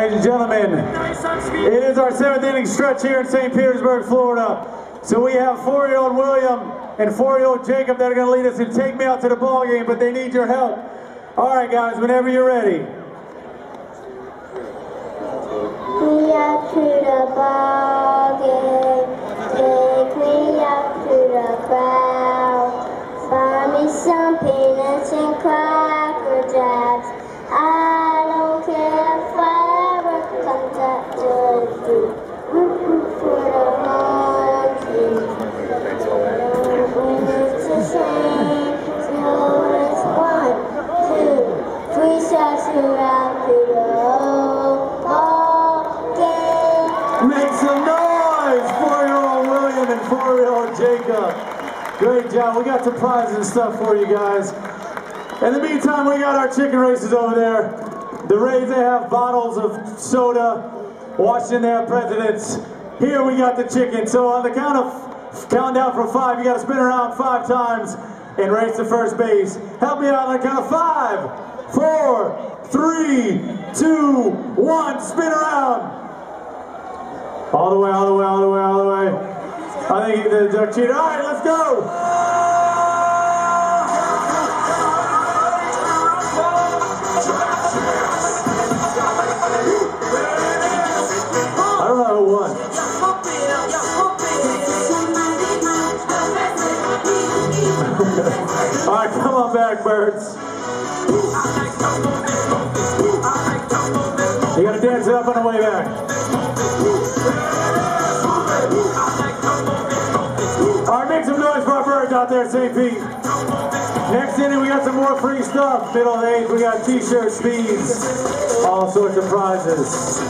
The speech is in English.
ladies and gentlemen, it is our 7th inning stretch here in St. Petersburg, Florida. So we have 4-year-old William and 4-year-old Jacob that are going to lead us and take me out to the ball game, but they need your help. All right, guys, whenever you're ready. Me out to the ball game, take me out to the crowd. Buy me some peanuts and Cracker Jacks. I don't care if I ever come back to you. For the home team. When it's a shame, so it's 1, 2, 3 shots around to the ball game. Make some noise! 4-year-old William and 4-year-old Jacob. Great job. We got some prizes and stuff for you guys. In the meantime, we got our chicken races over there. The Rays, they have bottles of soda. Washington, they have presidents. Here we got the chicken. So on the countdown from 5, you got to spin around 5 times and race to first base. Help me out on the count of 5, 4, 3, 2, 1. Spin around. All the way, all the way, all the way, all the way. I think the duck cheater. All right, let's go. I don't know who won. All right, come on back, birds. You gotta dance it up on the way back. All right, make some noise for our birds out there at St. Pete. Next inning, we got some more free stuff. Middle of the 8th, we got t-shirts, speeds, all sorts of prizes.